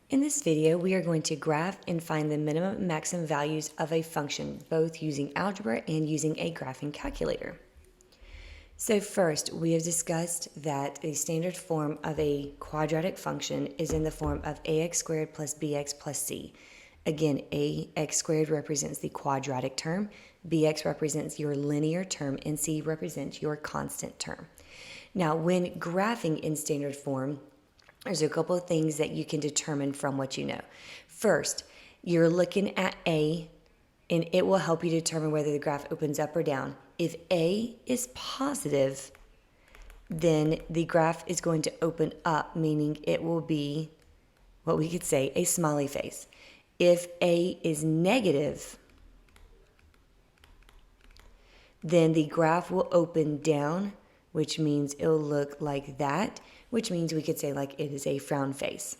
In this video, we are going to graph and find the minimum and maximum values of a function, both using algebra and using a graphing calculator. So first, we have discussed that a standard form of a quadratic function is in the form of ax squared plus bx plus c. Again, ax squared represents the quadratic term, bx represents your linear term, and c represents your constant term. Now, when graphing in standard form, there's a couple of things that you can determine from what you know. First, you're looking at A, and it will help you determine whether the graph opens up or down. If A is positive, then the graph is going to open up, meaning it will be what we could say a smiley face. If A is negative, then the graph will open down, which means it'll look like that, which means we could say like it is a frown face.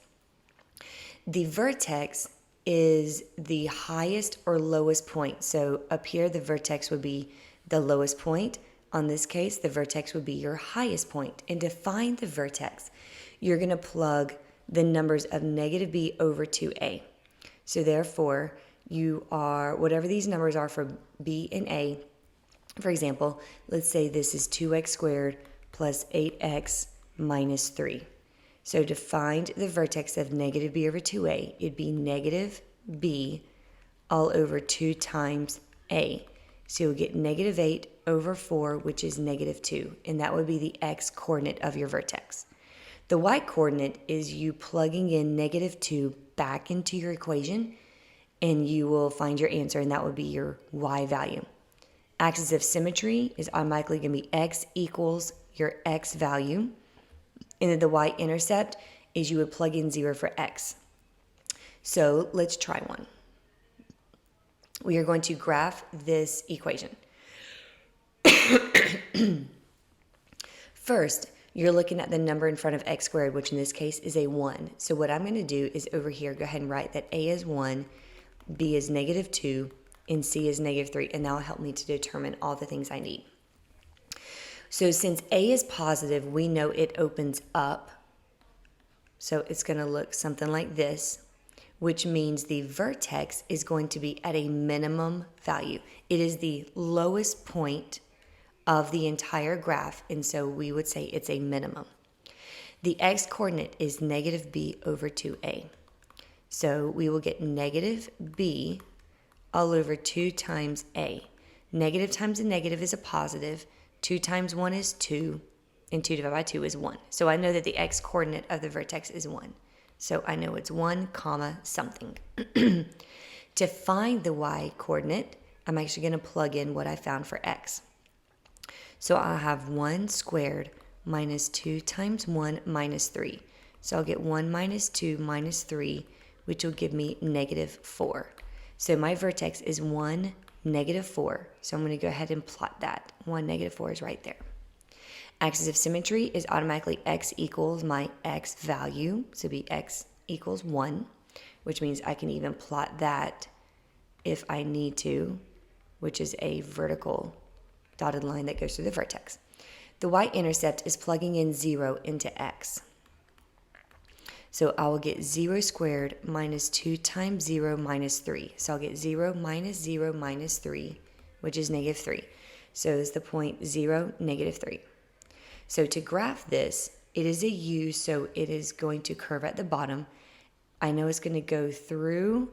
The vertex is the highest or lowest point. So up here, the vertex would be the lowest point. On this case, the vertex would be your highest point. And to find the vertex, you're going to plug the numbers of negative b over 2a. So therefore, you are, whatever these numbers are for b and a, for example, let's say this is 2x squared plus 8x minus 3. So to find the vertex of negative b over 2a, it'd be negative b all over 2 times a. So you'll get negative 8 over 4, which is negative 2, and that would be the x-coordinate of your vertex. The y-coordinate is you plugging in negative 2 back into your equation, and you will find your answer, and that would be your y value. Axis of symmetry is automatically going to be x equals your x value. And then the y-intercept is you would plug in 0 for x. So let's try one. We are going to graph this equation. First, you're looking at the number in front of x squared, which in this case is a 1. So what I'm going to do is over here, go ahead and write that a is 1, b is negative 2, and c is negative 3, and that will help me to determine all the things I need. So since a is positive, we know it opens up. So it's going to look something like this, which means the vertex is going to be at a minimum value. It is the lowest point of the entire graph, and so we would say it's a minimum. The x-coordinate is negative b over 2a. So we will get negative b all over 2 times a. Negative times a negative is a positive. 2 times 1 is 2, and 2 divided by 2 is 1. So I know that the x-coordinate of the vertex is 1. So I know it's 1 comma something. To find the y-coordinate, I'm actually going to plug in what I found for x. So I'll have 1 squared minus 2 times 1 minus 3. So I'll get 1 minus 2 minus 3, which will give me negative 4. So my vertex is 1, negative 4. So I'm going to go ahead and plot that. 1, negative 4 is right there. Axis of symmetry is automatically x equals my x value. So it'll be x equals 1, which means I can even plot that if I need to, which is a vertical dotted line that goes through the vertex. The y-intercept is plugging in 0 into x. So I will get 0 squared minus 2 times 0 minus 3. So I'll get 0 minus 0 minus 3, which is negative 3. So is the point 0, negative 3. So to graph this, it is a U, so it is going to curve at the bottom. I know it's going to go through,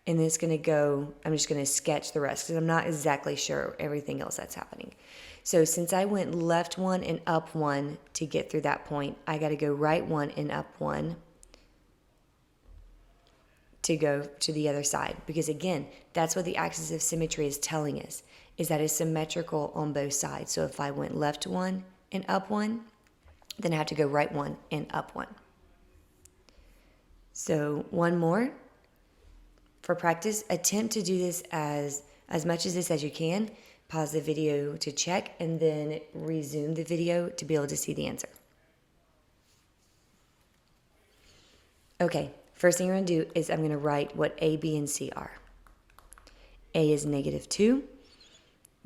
and then it's going to go, I'm just going to sketch the rest because I'm not exactly sure everything else that's happening. So since I went left 1 and up 1 to get through that point, I got to go right 1 and up 1 to go to the other side. Because again, that's what the axis of symmetry is telling us, is that it's symmetrical on both sides. So if I went left 1 and up 1, then I have to go right 1 and up 1. So one more. For practice, attempt to do this as much as this as you can. Pause the video to check and then resume the video to be able to see the answer. Okay, first thing I'm going to do is I'm going to write what A, B, and C are. A is negative 2,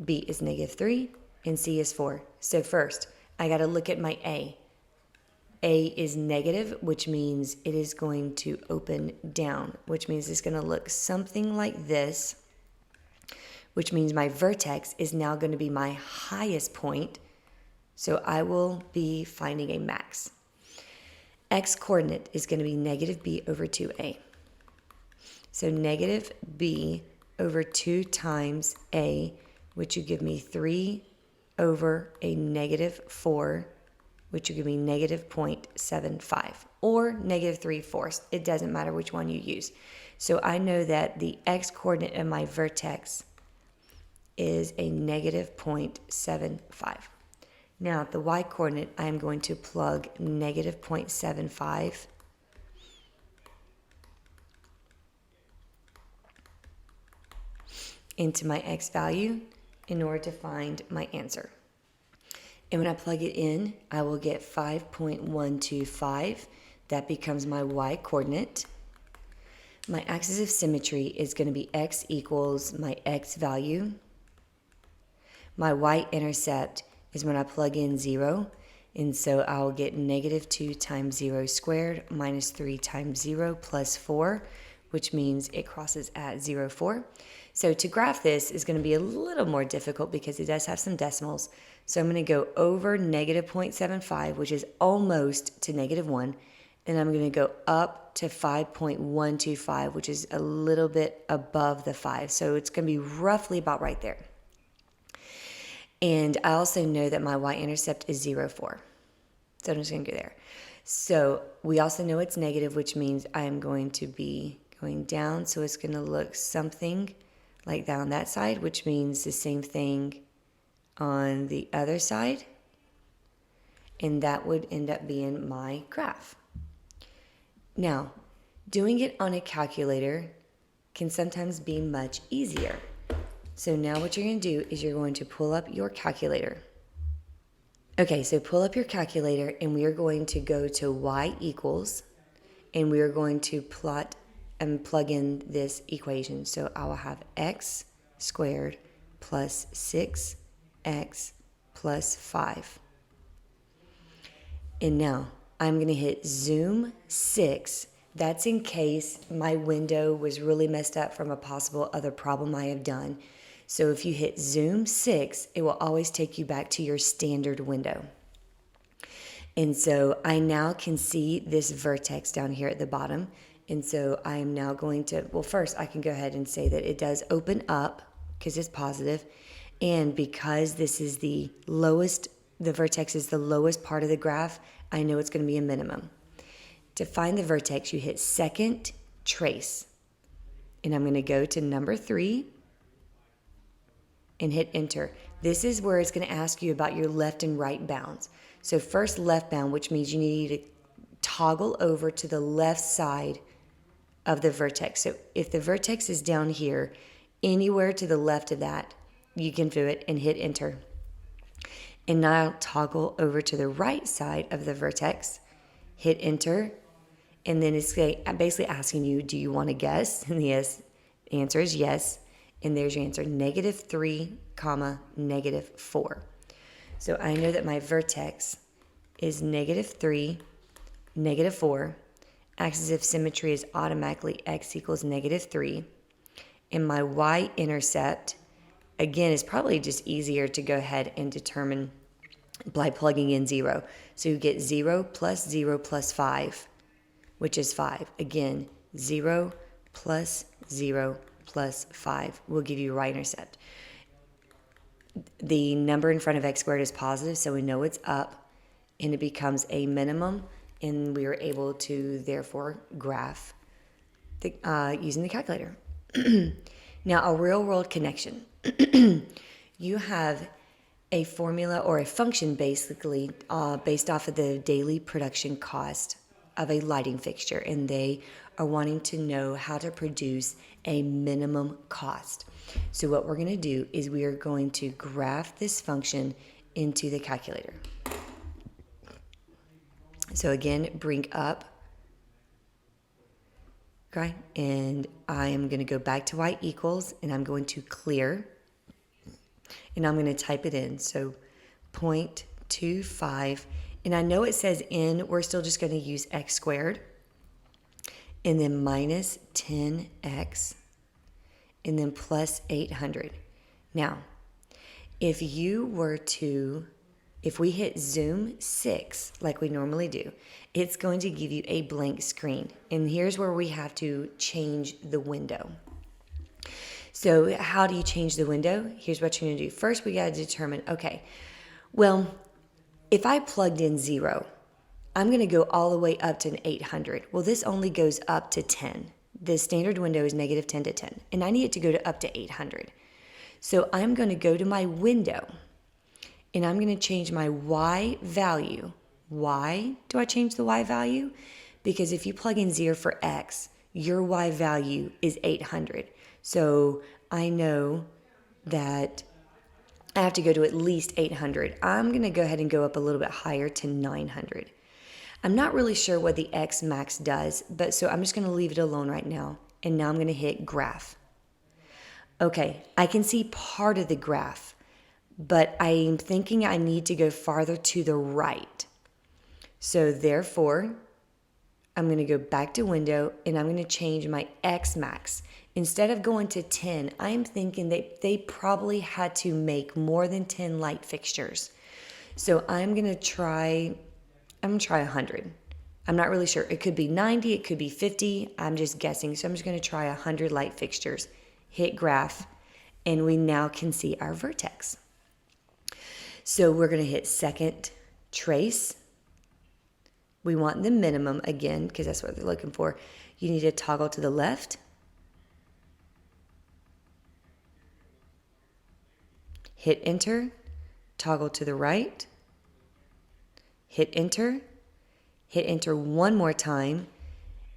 B is negative 3, and C is 4. So first, I got to look at my A. A is negative, which means it is going to open down, which means it's going to look something like this, which means my vertex is now going to be my highest point. So I will be finding a max. X coordinate is going to be negative b over 2a. So negative b over 2 times a, which would give me 3 over a negative 4, which would give me negative 0.75, or negative 3/4. It doesn't matter which one you use. So I know that the x coordinate of my vertex is a negative 0.75. Now at the y coordinate, I am going to plug negative 0.75 into my x value in order to find my answer. And when I plug it in, I will get 5.125. That becomes my y coordinate. My axis of symmetry is going to be x equals my x value. My y-intercept is when I plug in 0. And so I'll get negative 2 times 0 squared minus 3 times 0 plus 4, which means it crosses at 0, 4. So to graph this is going to be a little more difficult because it does have some decimals. So I'm going to go over negative 0.75, which is almost to negative 1. And I'm going to go up to 5.125, which is a little bit above the 5. So it's going to be roughly about right there. And I also know that my y-intercept is 0, 4. So I'm just going to go there. So we also know it's negative, which means I am going to be going down. So it's going to look something like that on that side, which means the same thing on the other side. And that would end up being my graph. Now, doing it on a calculator can sometimes be much easier. So now what you're going to do is you're going to pull up your calculator. Okay, so pull up your calculator and we are going to go to y equals, and we are going to plot and plug in this equation. So I will have x squared plus 6x plus 5. And now I'm going to hit zoom 6. That's in case my window was really messed up from a possible other problem I have done. So if you hit zoom 6, it will always take you back to your standard window. And so I now can see this vertex down here at the bottom. And so I am now going to, well, first I can go ahead and say that it does open up because it's positive. And because this is the lowest, the vertex is the lowest part of the graph, I know it's going to be a minimum. To find the vertex, you hit second trace. And I'm going to go to number 3 and hit enter. This is where it's going to ask you about your left and right bounds. So first left bound, which means you need to toggle over to the left side of the vertex. So if the vertex is down here, anywhere to the left of that, you can do it and hit enter. And now toggle over to the right side of the vertex, hit enter, and then it's basically asking you, do you want to guess? And the answer is yes. And there's your answer, negative 3, negative 4. So I know that my vertex is negative 3, negative 4. Axis of symmetry is automatically x equals negative 3. And my y-intercept, again, is probably just easier to go ahead and determine by plugging in 0. So you get 0 plus 5, which is 5. Again, 0 plus 0 plus 5 will give you y-intercept. The number in front of x squared is positive, so we know it's up, and it becomes a minimum, and we are able to therefore graph using the calculator. Now, a real-world connection. You have a formula or a function basically based off of the daily production cost of a lighting fixture, and they are wanting to know how to produce a minimum cost. So what we're going to do is we are going to graph this function into the calculator. So again, bring up, okay, and I am going to go back to y equals, and I'm going to clear, and I'm going to type it in. So 0.25, And I know it says n, we're still just going to use x squared. And then minus 10x. And then plus 800. Now, if we hit zoom 6, like we normally do, it's going to give you a blank screen. And here's where we have to change the window. So how do you change the window? Here's what you're going to do. First, we got to determine, okay, well, if I plugged in 0, I'm going to go all the way up to an 800. Well, this only goes up to 10. The standard window is negative 10 to 10, and I need it to go to up to 800. So I'm going to go to my window, and I'm going to change my y value. Why do I change the y value? Because if you plug in 0 for x, your y value is 800. So I know that I have to go to at least 800. I'm going to go ahead and go up a little bit higher to 900. I'm not really sure what the x max does, but so I'm just going to leave it alone right now. And now I'm going to hit graph. Okay, I can see part of the graph, but I'm thinking I need to go farther to the right. So therefore, I'm going to go back to window and I'm going to change my X max. Instead of going to 10, I'm thinking that they probably had to make more than 10 light fixtures. So I'm going to try 100. I'm not really sure. It could be 90, it could be 50. I'm just guessing. So I'm just going to try 100 light fixtures. Hit graph, and we now can see our vertex. So we're going to hit second trace. We want the minimum again, because that's what they're looking for. You need to toggle to the left. Hit enter. Toggle to the right. Hit enter. Hit enter one more time.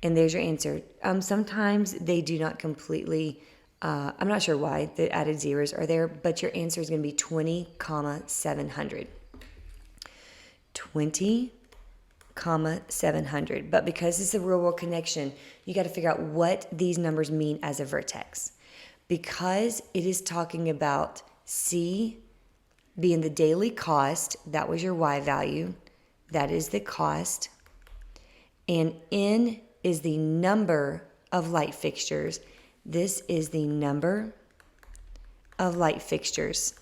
And there's your answer. Sometimes they do not completely, I'm not sure why the added zeros are there, but your answer is going to be 20,700. 20,700. But because it's a real world connection, you got to figure out what these numbers mean as a vertex. Because it is talking about C being the daily cost, that was your Y value, that is the cost, and N is the number of light fixtures. This is the number of light fixtures.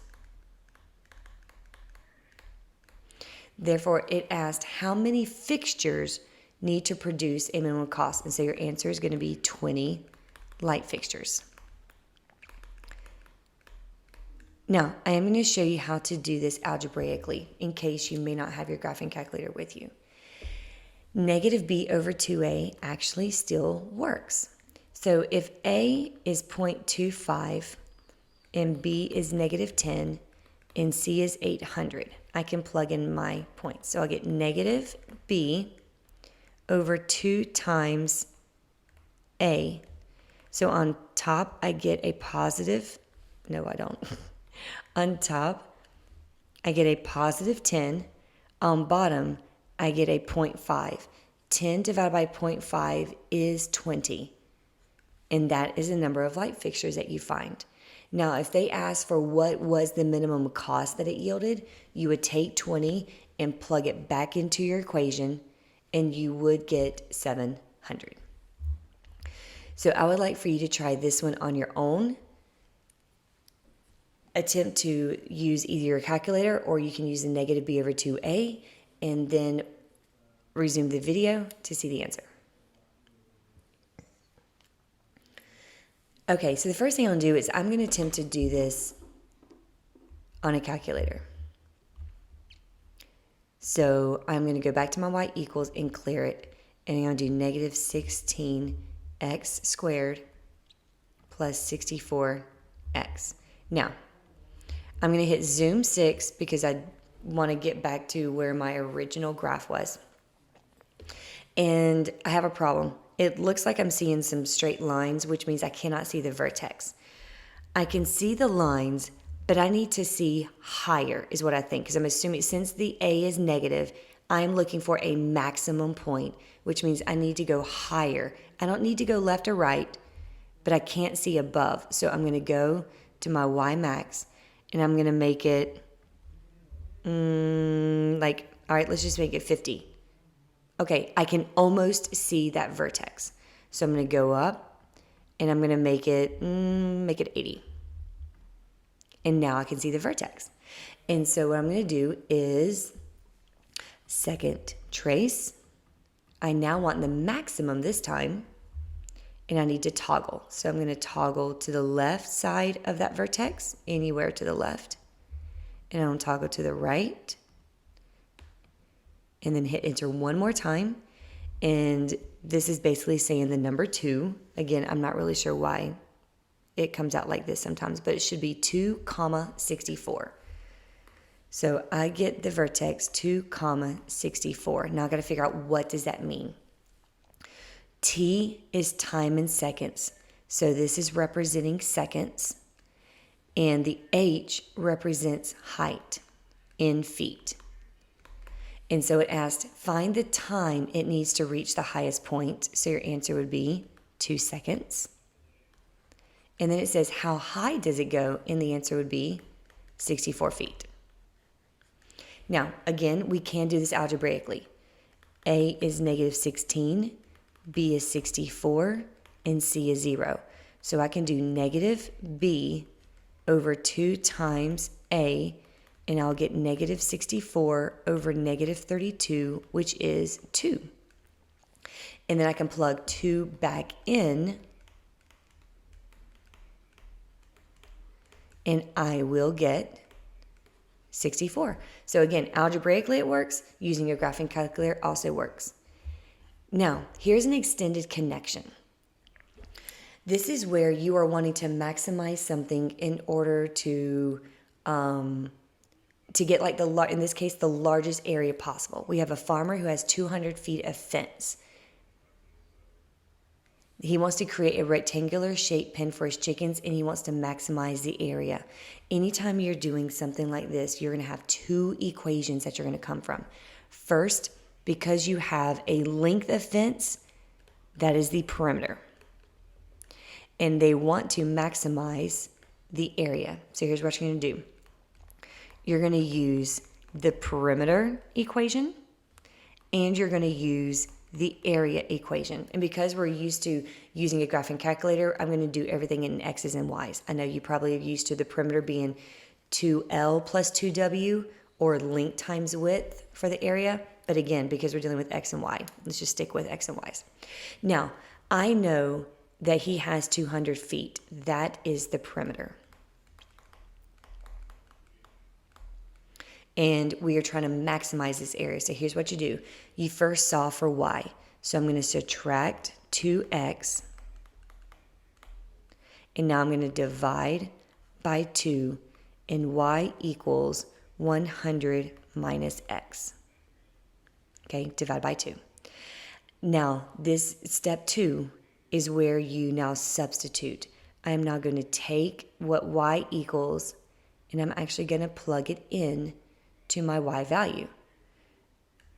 Therefore, it asked how many fixtures need to produce a minimum cost. And so your answer is going to be 20 light fixtures. Now, I am going to show you how to do this algebraically in case you may not have your graphing calculator with you. Negative b over 2a actually still works. So if a is 0.25 and b is negative 10 and c is 800, I can plug in my points. So I'll get negative b over 2 times a. So on top, I get a positive, no, I don't. On top, I get a positive 10. On bottom, I get a 0.5. 10 divided by 0.5 is 20. And that is the number of light fixtures that you find. Now, if they ask for what was the minimum cost that it yielded, you would take 20 and plug it back into your equation, and you would get 700. So I would like for you to try this one on your own. Attempt to use either your calculator or you can use the negative b over 2a and then resume the video to see the answer. Okay, so the first thing I'm going to do is I'm going to attempt to do this on a calculator. So I'm going to go back to my y equals and clear it, and I'm going to do negative 16x squared plus 64x. Now, I'm going to hit zoom 6 because I want to get back to where my original graph was. And I have a problem. It looks like I'm seeing some straight lines, which means I cannot see the vertex. I can see the lines, but I need to see higher is what I think, because I'm assuming since the A is negative, I'm looking for a maximum point, which means I need to go higher. I don't need to go left or right, but I can't see above. So I'm going to go to my Y max, and I'm going to make it like All right, let's just make it 50. Okay, I can almost see that vertex. So I'm going to go up and I'm going to make it 80. And now I can see the vertex. And so what I'm going to do is second trace. I now want the maximum this time, and I need to toggle. So I'm going to toggle to the left side of that vertex, anywhere to the left. And I'm going to toggle to the right, and then hit enter one more time. And this is basically saying the number 2. Again, I'm not really sure why it comes out like this sometimes, but it should be 2, 64. So I get the vertex 2, 64. Now I got to figure out, what does that mean? T is time in seconds. So this is representing seconds. And the H represents height in feet. And so it asked, find the time it needs to reach the highest point. So your answer would be 2 seconds. And then it says, how high does it go? And the answer would be 64 feet. Now, again, we can do this algebraically. A is -16, B is 64, and C is 0. So I can do negative B over 2 times A, and I'll get -64 over -32, which is 2. And then I can plug 2 back in, and I will get 64. So again, algebraically it works. Using your graphing calculator also works. Now, here's an extended connection. This is where you are wanting to maximize something in order to get, like, in this case, the largest area possible. We have a farmer who has 200 feet of fence. He wants to create a rectangular shaped pen for his chickens, and he wants to maximize the area. Anytime you're doing something like this, you're going to have 2 equations that you're going to come from. First, because you have a length of fence, that is the perimeter. And they want to maximize the area. So here's what you're going to do. You're going to use the perimeter equation, and you're going to use the area equation. And because we're used to using a graphing calculator, I'm going to do everything in X's and Y's. I know you probably are used to the perimeter being 2L plus 2W, or length times width for the area. But again, because we're dealing with X and Y, let's just stick with X and Y's. Now, I know that he has 200 feet. That is the perimeter. And we are trying to maximize this area. So here's what you do. You first solve for Y. So I'm going to subtract 2X. And now I'm going to divide by 2. And Y equals 100 minus X. Okay, divide by 2. Now, this step 2 is where you now substitute. I am now going to take what Y equals, and I'm actually going to plug it in to my Y value.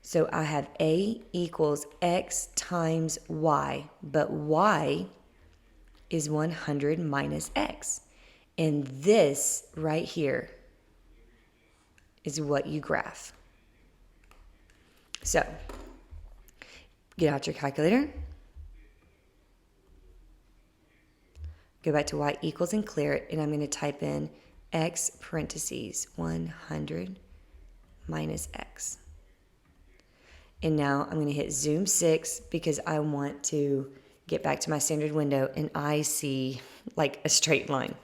So I have A equals X times Y, but Y is 100 minus X. And this right here is what you graph. So get out your calculator. Go back to Y equals and clear it, and I'm going to type in X parentheses 100 minus X. And now I'm going to hit zoom 6 because I want to get back to my standard window, and I see like a straight line.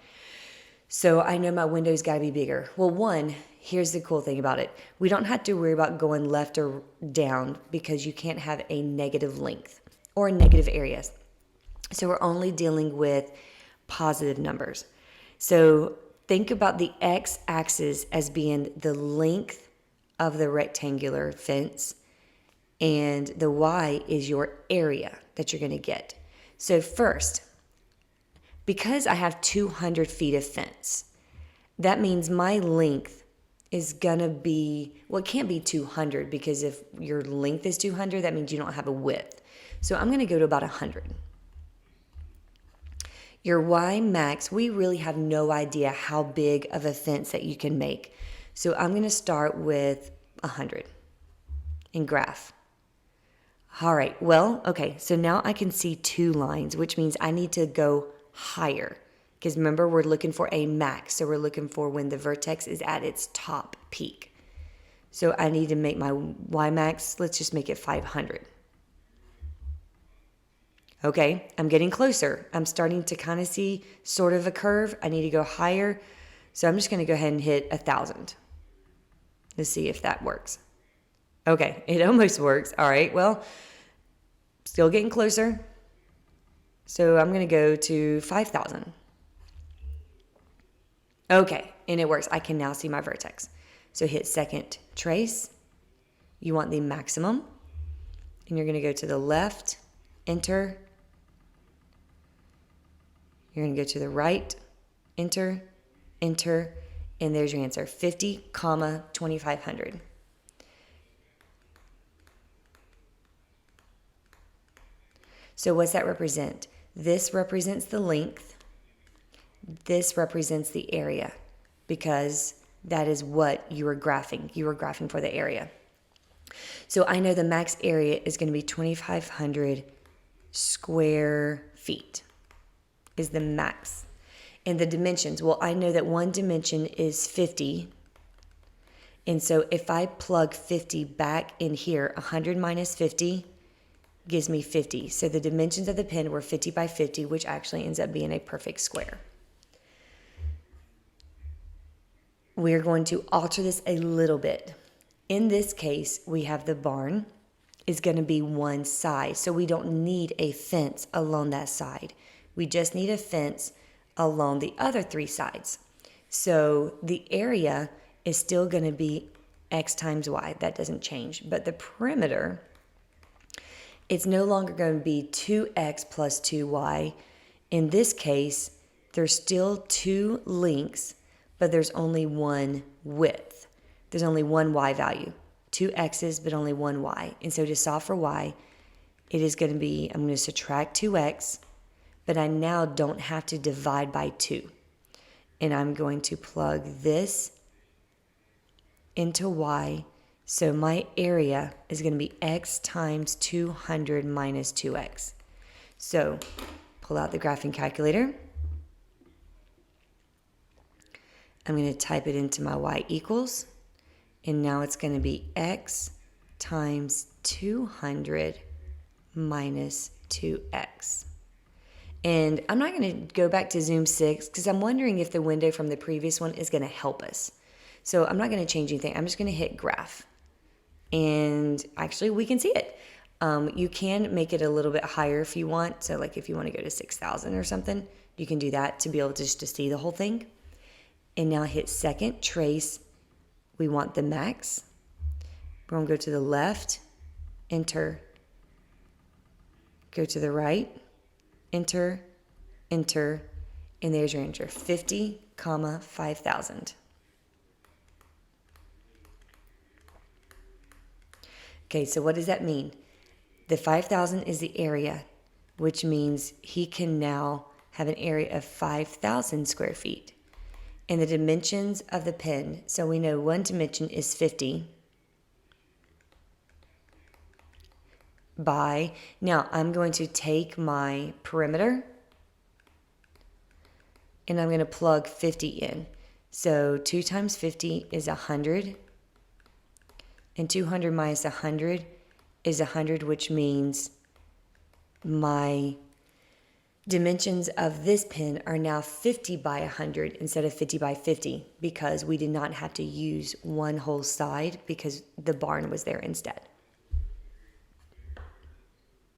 So I know my window's got to be bigger. Well, one, here's the cool thing about it. We don't have to worry about going left or down because you can't have a negative length or negative areas. So we're only dealing with positive numbers. So think about the x-axis as being the length of the rectangular fence, and the y is your area that you're going to get. So first, because I have 200 feet of fence, that means my length is going to be, well, it can't be 200 because if your length is 200, that means you don't have a width. So I'm going to go to about 100. Your Y max, we really have no idea how big of a fence that you can make. So I'm going to start with 100. and graph. All right, well, okay, so now I can see 2 lines, which means I need to go higher. Because remember, we're looking for a max, so we're looking for when the vertex is at its top peak. So I need to make my Y max, let's just make it 500. Okay, I'm getting closer. I'm starting to kind of see sort of a curve. I need to go higher. So I'm just going to go ahead and hit 1,000. Let's see if that works. Okay, it almost works. All right, well, still getting closer. So I'm going to go to 5,000. Okay, and it works. I can now see my vertex. So hit second trace. You want the maximum. And you're going to go to the left, enter. You're going to go to the right, enter, enter, and there's your answer, 50, 2,500. So what's that represent? This represents the length. This represents the area because that is what you were graphing. You were graphing for the area. So I know the max area is going to be 2,500 square feet is the max. And the dimensions, well, I know that one dimension is 50. And so if I plug 50 back in here, 100 minus 50 gives me 50. So the dimensions of the pen were 50 by 50, which actually ends up being a perfect square. We're going to alter this a little bit. In this case, we have the barn is going to be one side. So we don't need a fence along that side. We just need a fence along the other 3 sides. So the area is still going to be X times Y. That doesn't change. But the perimeter, it's no longer going to be 2X plus 2Y. In this case, there's still 2 lengths, but there's only 1 width. There's only 1 Y value. 2 X's, but only 1 Y. And so to solve for Y, it is going to be, I'm going to subtract 2X, but I now don't have to divide by 2. And I'm going to plug this into Y. So my area is going to be X times 200 minus 2X. So pull out the graphing calculator. I'm going to type it into my Y equals. And now it's going to be X times 200 minus 2X. And I'm not going to go back to Zoom 6 because I'm wondering if the window from the previous one is going to help us. So I'm not going to change anything. I'm just going to hit graph. And actually we can see it. You can make it a little bit higher if you want. So like if you want to go to 6,000 or something, you can do that to be able to just to see the whole thing. And now hit second trace. We want the max. We're going to go to the left, enter. Go to the right, enter, enter, and there's your answer, 50, 5,000. Okay, so what does that mean? The 5,000 is the area, which means he can now have an area of 5,000 square feet. And the dimensions of the pen, so we know one dimension is 50 by, now I'm going to take my perimeter and I'm going to plug 50 in. So 2 times 50 is 100, and 200 minus 100 is 100, which means my dimensions of this pen are now 50 by 100 instead of 50 by 50 because we did not have to use one whole side because the barn was there instead.